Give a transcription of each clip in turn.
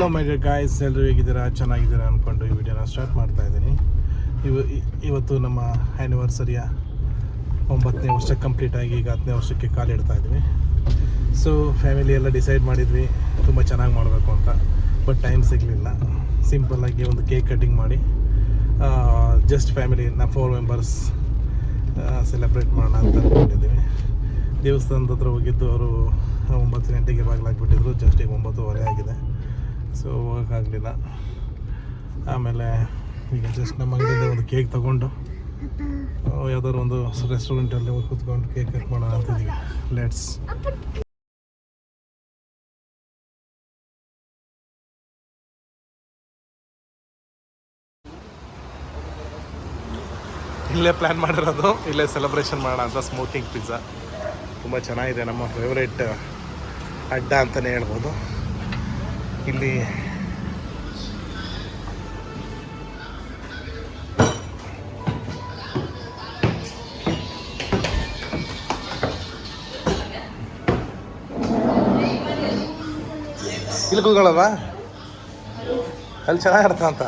Hello my dear guys, ಎಲ್ಲರೂ ಹೇಗಿದ್ದೀರಾ? ಚೆನ್ನಾಗಿದ್ದೀರಾ ಅಂದ್ಕೊಂಡು ಈ ವಿಡಿಯೋನ ಸ್ಟಾರ್ಟ್ ಮಾಡ್ತಾ ಇದ್ದೀನಿ. ಇವತ್ತು ನಮ್ಮ ಆ್ಯನಿವರ್ಸರಿಯ 9ನೇ ವರ್ಷ ಕಂಪ್ಲೀಟ್ ಆಗಿ ಈಗ 10ನೇ ವರ್ಷಕ್ಕೆ ಕಾಲಿಡ್ತಾ ಇದ್ವಿ. ಸೊ ಫ್ಯಾಮಿಲಿ ಎಲ್ಲ ಡಿಸೈಡ್ ಮಾಡಿದ್ವಿ ತುಂಬ ಚೆನ್ನಾಗಿ ಮಾಡಬೇಕು ಅಂತ. ಬಟ್ ಟೈಮ್ ಸಿಗಲಿಲ್ಲ. ಸಿಂಪಲ್ಲಾಗಿ ಒಂದು ಕೇಕ್ ಕಟ್ಟಿಂಗ್ ಮಾಡಿ ಜಸ್ಟ್ ಫ್ಯಾಮಿಲಿ 4 ಮೆಂಬರ್ಸ್ ಸೆಲೆಬ್ರೇಟ್ ಮಾಡೋಣ ಅಂತ ಅಂದ್ಕೊಂಡಿದ್ದೀವಿ. ದೇವಸ್ಥಾನದ ಹತ್ರ ಹೋಗಿದ್ದು ಅವರು 9 ಗಂಟೆಗೆ ಬಾಗಿಲಾಗ್ಬಿಟ್ಟಿದ್ರು. ಜಸ್ಟ್ ಈಗ 9:15 ಆಗಿದೆ. ಸೊ ಹೋಗೋಕ್ಕಾಗಲಿಲ್ಲ. ಆಮೇಲೆ ಈಗ ಜಸ್ಟ್ ನಮ್ಮ ಅಂಗಡಿಯಿಂದ ಒಂದು ಕೇಕ್ ತೊಗೊಂಡು ಯಾವ್ದಾದ್ರು ಒಂದು ರೆಸ್ಟೋರೆಂಟಲ್ಲಿ ಹೋಗಿ ಕೂತ್ಕೊಂಡು ಕೇಕ್ ಕಟ್ ಮಾಡೋಣ ಅಂತಿದ್ದೀವಿ. ಲೆಟ್ಸ್. ಇಲ್ಲೇ ಪ್ಲ್ಯಾನ್ ಮಾಡಿರೋದು, ಇಲ್ಲೇ ಸೆಲೆಬ್ರೇಷನ್ ಮಾಡೋಣ ಅಂತ. ಸ್ಮೋಕಿಂಗ್ ಪಿಜ್ಜಾ ತುಂಬ ಚೆನ್ನಾಗಿದೆ, ನಮ್ಮ ಫೇವ್ರೇಟ್ ಅಡ್ಡ ಅಂತಲೇ ಹೇಳ್ಬೋದು. ಇಲ್ಲಿ ಇಲ್ಲಿ ಕೂತ್ಕೊಳ್ಳಲ್ವಾ? ಅಲ್ಲಿ ಚೆನ್ನಾಗಿರ್ತ ಅಂತ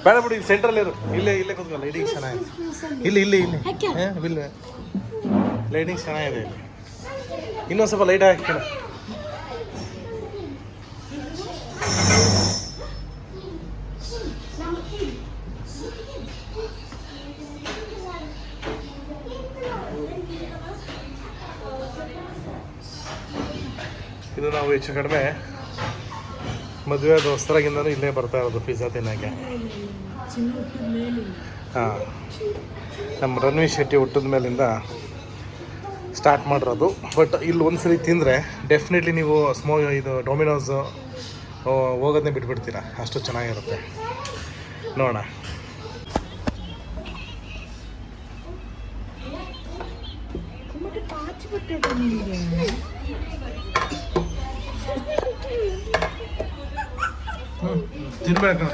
ಬೇಡ ಬಿಡಿ, ಸೆಂಟ್ರಲ್ಲಿ ಇರು. ಇಲ್ಲೇ ಕೂತ್ಕೊಳ್ಳ. ಲೈಟಿಂಗ್ ಚೆನ್ನಾಗಿದೆ. ಇಲ್ಲಿ ಲೈಟಿಂಗ್ ಚೆನ್ನಾಗಿದೆ. ಇಲ್ಲಿ ಇನ್ನೊಂದು ಸ್ವಲ್ಪ ಲೈಟ್ ಹಾಕಿ. ಇದು ನಾವು ಹೆಚ್ಚು ಕಡಿಮೆ ಮದುವೆ ದೋಸ್ತರಾಗಿಂದನೂ ಇಲ್ಲೇ ಬರ್ತಾ ಇರೋದು ಪಿಜ್ಜಾ ತಿನ್ನೋಕ್ಕೆ. ಹಾಂ, ನಮ್ಮ ರಣವೀರ್ ಶೆಟ್ಟಿ ಹುಟ್ಟಿದ ಮೇಲಿಂದ ಸ್ಟಾರ್ಟ್ ಮಾಡಿರೋದು. ಬಟ್ ಇಲ್ಲಿ ಒಂದ್ಸರಿ ತಿಂದರೆ ಡೆಫಿನೆಟ್ಲಿ ನೀವು ಇದು ಡೊಮಿನೋಸ್ ಹೋಗೋದನ್ನೇ ಬಿಟ್ಬಿಡ್ತೀರಾ, ಅಷ್ಟು ಚೆನ್ನಾಗಿರುತ್ತೆ. ನೋಡೋಣ. ತಿನ್ಬೇಕು.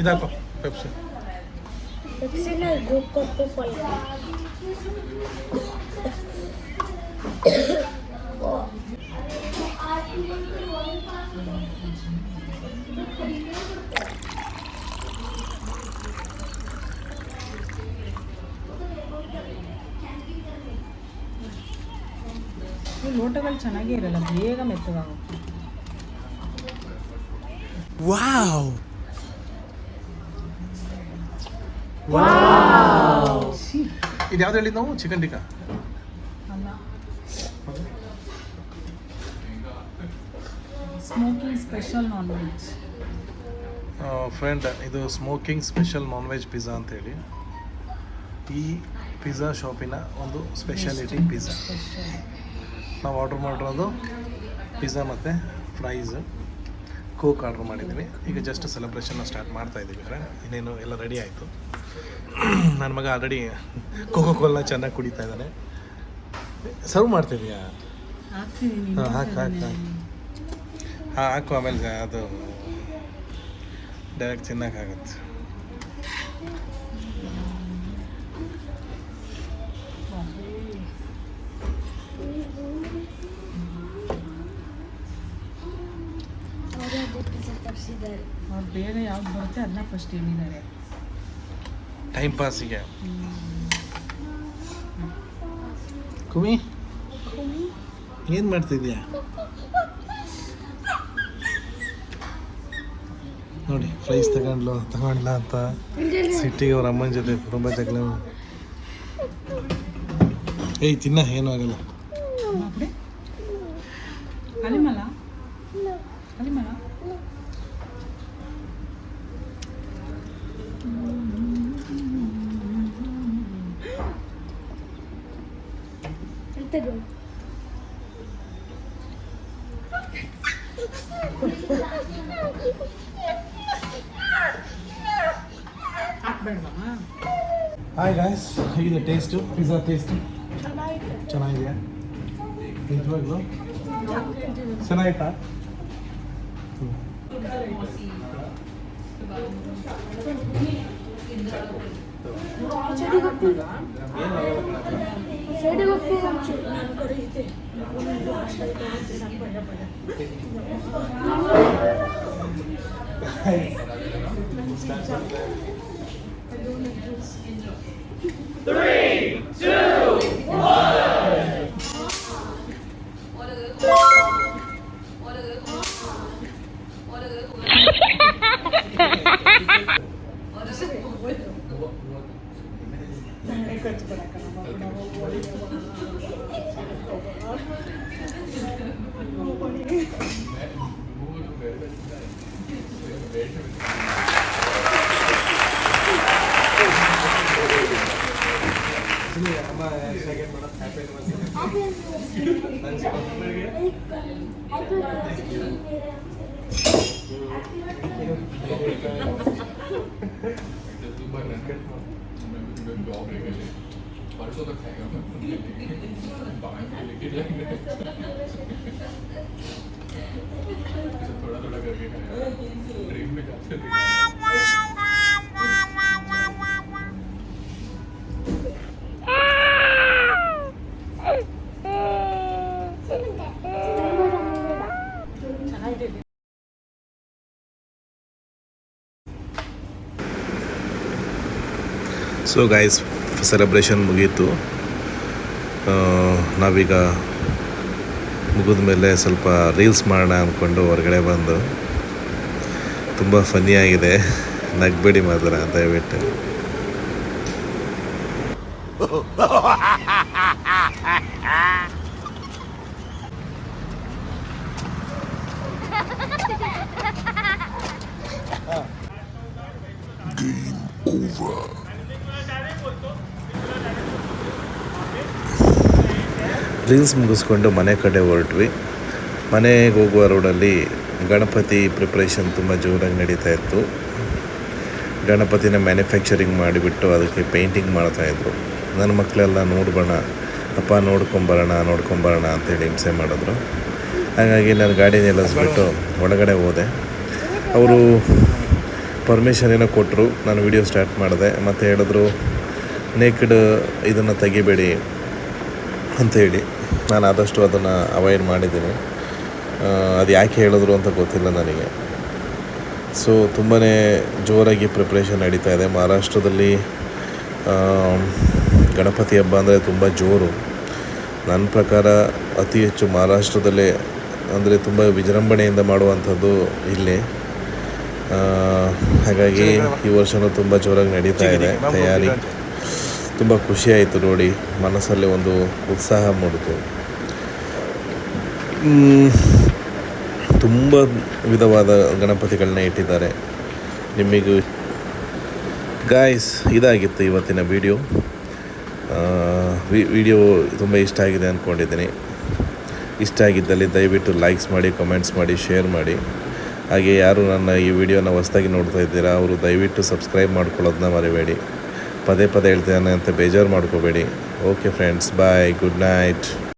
ಇದಾಕೋ ಪೆಪ್ಸಿ. ಲೋಟಗಳು ಚೆನ್ನಾಗೇ ಇರಲ್ಲ, ಬೇಗ ಮೆತ್ತಗಾಗುತ್ತೆ. ವಾವ್, ಇದು ಯಾವ್ದು ಹೇಳಿದ್ದು ನಾವು? ಚಿಕನ್ ಟಿಕ್ಕಾ ಅಲ್ಲ, smoking special non veg. Friend, ಇದು smoking special non veg pizza ಅಂತೇಳಿ ಈ ಪಿಜ್ಜಾ ಶಾಪಿನ ಒಂದು ಸ್ಪೆಷಾಲಿಟಿ ಪಿಜ್ಜಾ. ನಾವು ಆರ್ಡ್ರ್ ಮಾಡಿರೋದು ಪಿಜ್ಜಾ ಮತ್ತು ಫ್ರೈಸ್, ಕೋಕ್ ಆರ್ಡ್ರ್ ಮಾಡಿದ್ದೀವಿ. ಈಗ ಜಸ್ಟ್ ಸೆಲೆಬ್ರೇಷನ್ನ ಸ್ಟಾರ್ಟ್ ಮಾಡ್ತಾ ಇದ್ದೀವಿ ಫ್ರೆಂಡ್. ಇನ್ನೇನು ಎಲ್ಲ ರೆಡಿ ಆಯಿತು. ನನ್ನ ಮಗ ಆಲ್ರೆಡಿ ಕೋಕೋ ಕೋಲಾ ಚೆನ್ನಾಗಿ ಕುಡಿತಾ ಇದ್ದಾನೆ. ಸರ್ವ್ ಮಾಡ್ತಿದ್ಯಾ? ಹಾಂ, ಹಾಕು. ಆಮೇಲೆ ಅದು ಡೈರೆಕ್ಟ್ ತಿನ್ನೋಕ್ಕಾಗತ್ತೆ. ಅವ್ರು ಬೇಗ ಯಾವ್ದು ಬರುತ್ತೆ ಅದನ್ನ ಫಸ್ಟ್ ಹೇಳಿದ್ದಾರೆ, ಟೈಮ್ ಪಾಸಿಗೆ. ಕುಮಿ, ಏನು ಮಾಡ್ತಿದ್ಯಾ? ನೋಡಿ, ಫ್ರೈಸ್ ತಗೊಂಡ್ಲ ಅಂತ ಸಿಟ್ಟಿಗೆ ಅವ್ರ ಅಮ್ಮನ ಜೊತೆ ತುಂಬ ಜಗಳ. ಏಯ್ ತಿನ್ನ, ಏನೂ ಆಗಲ್ಲ. ಅಲಿಮಲ ಹಾಯ್ ಗಾಯ್ಸ್, ಹೇಗಿದೆ ಟೇಸ್ಟು? ಪಿಜ್ಜಾ ಟೇಸ್ಟು ಚೆನ್ನಾಗಿದೆಯಾ? ನಿಜವಾಗ್ಲೂ ಚೆನ್ನಾಯ್ತಾ? परसों तक खाएगा थोड़ा थोड़ा करके खाएगा ड्रीम में जाते ಸೊ ಗೈಸ್ ಸೆಲೆಬ್ರೇಷನ್ ಮುಗೀತು. ನಾವೀಗ ಮುಗಿದ ಮೇಲೆ ಸ್ವಲ್ಪ ರೀಲ್ಸ್ ಮಾಡೋಣ ಅಂದ್ಕೊಂಡು ಹೊರಗಡೆ ಬಂದು ತುಂಬ ಫನ್ನಿಯಾಗಿದೆ. ನಗ್ಬೇಡಿ ಮಾತ್ರ ದಯವಿಟ್ಟು. ರೀಲ್ಸ್ ಮುಗಿಸ್ಕೊಂಡು ಮನೆ ಕಡೆ ಹೊರಟ್ವಿ. ಮನೆಗೆ ಹೋಗುವ ರೋಡಲ್ಲಿ ಗಣಪತಿ ಪ್ರಿಪ್ರೇಷನ್ ತುಂಬ ಜೋರಾಗಿ ನಡೀತಾ ಇತ್ತು. ಗಣಪತಿನ ಮ್ಯಾನುಫ್ಯಾಕ್ಚರಿಂಗ್ ಮಾಡಿಬಿಟ್ಟು ಅದಕ್ಕೆ ಪೇಂಟಿಂಗ್ ಮಾಡ್ತಾಯಿದ್ರು. ನನ್ನ ಮಕ್ಕಳೆಲ್ಲ ನೋಡ್ಬೋಣ ಅಪ್ಪ ನೋಡ್ಕೊಂಬರೋಣ ಅಂತೇಳಿ ಹಿಂಸೆ ಮಾಡಿದ್ರು. ಹಾಗಾಗಿ ನಾನು ಗಾಡಿ ನಿಲ್ಲಿಸ್ಬಿಟ್ಟು ಒಳಗಡೆ ಹೋದೆ. ಅವರು ಪರ್ಮಿಷನ್ ಏನೋ ಕೊಟ್ಟರು. ನಾನು ವಿಡಿಯೋ ಸ್ಟಾರ್ಟ್ ಮಾಡಿದೆ. ಮತ್ತು ಹೇಳಿದ್ರು ನೇಕ್ಡ್ ಇದನ್ನು ತೆಗಿಬೇಡಿ ಅಂಥೇಳಿ. ನಾನು ಆದಷ್ಟು ಅದನ್ನು ಅವಾಯ್ಡ್ ಮಾಡಿದ್ದೀನಿ. ಅದು ಯಾಕೆ ಹೇಳಿದ್ರು ಅಂತ ಗೊತ್ತಿಲ್ಲ ನನಗೆ. ಸೊ ತುಂಬಾ ಜೋರಾಗಿ ಪ್ರಿಪ್ರೇಷನ್ ನಡೀತಾ ಇದೆ. ಮಹಾರಾಷ್ಟ್ರದಲ್ಲಿ ಗಣಪತಿ ಹಬ್ಬ ಅಂದರೆ ತುಂಬ ಜೋರು. ನನ್ನ ಪ್ರಕಾರ ಅತಿ ಹೆಚ್ಚು ಮಹಾರಾಷ್ಟ್ರದಲ್ಲೇ ಅಂದರೆ ತುಂಬ ವಿಜೃಂಭಣೆಯಿಂದ ಮಾಡುವಂಥದ್ದು ಇಲ್ಲಿ. ಹಾಗಾಗಿ ಈ ವರ್ಷವೂ ತುಂಬ ಜೋರಾಗಿ ನಡೀತಾ ಇದೆ ತಯಾರಿ. ತುಂಬ ಖುಷಿಯಾಯಿತು ನೋಡಿ, ಮನಸ್ಸಲ್ಲಿ ಒಂದು ಉತ್ಸಾಹ ಮೂಡಿತು. ತುಂಬ ವಿಧವಾದ ಗಣಪತಿಗಳನ್ನ ಇಟ್ಟಿದ್ದಾರೆ. ನಿಮಗೂ ಗಾಯ್ಸ್ ಇದಾಗಿತ್ತು ಇವತ್ತಿನ ವಿಡಿಯೋ ತುಂಬ ಇಷ್ಟ ಆಗಿದೆ ಅಂದ್ಕೊಂಡಿದ್ದೀನಿ. ಇಷ್ಟ ಆಗಿದ್ದಲ್ಲಿ ದಯವಿಟ್ಟು ಲೈಕ್ಸ್ ಮಾಡಿ, ಕಮೆಂಟ್ಸ್ ಮಾಡಿ, ಶೇರ್ ಮಾಡಿ. ಹಾಗೆ ಯಾರು ನನ್ನ ಈ ವಿಡಿಯೋನ ಹೊಸದಾಗಿ ನೋಡ್ತಾ ಇದ್ದೀರಾ ಅವರು ದಯವಿಟ್ಟು ಸಬ್ಸ್ಕ್ರೈಬ್ ಮಾಡ್ಕೊಳ್ಳೋದನ್ನ ಮರಿಬೇಡಿ. ಪದೇ ಹೇಳ್ತೇನೆ ಅಂತ ಬೇಜಾರು ಮಾಡ್ಕೋಬೇಡಿ. ಓಕೆ ಫ್ರೆಂಡ್ಸ್, ಬಾಯ್, ಗುಡ್ ನೈಟ್.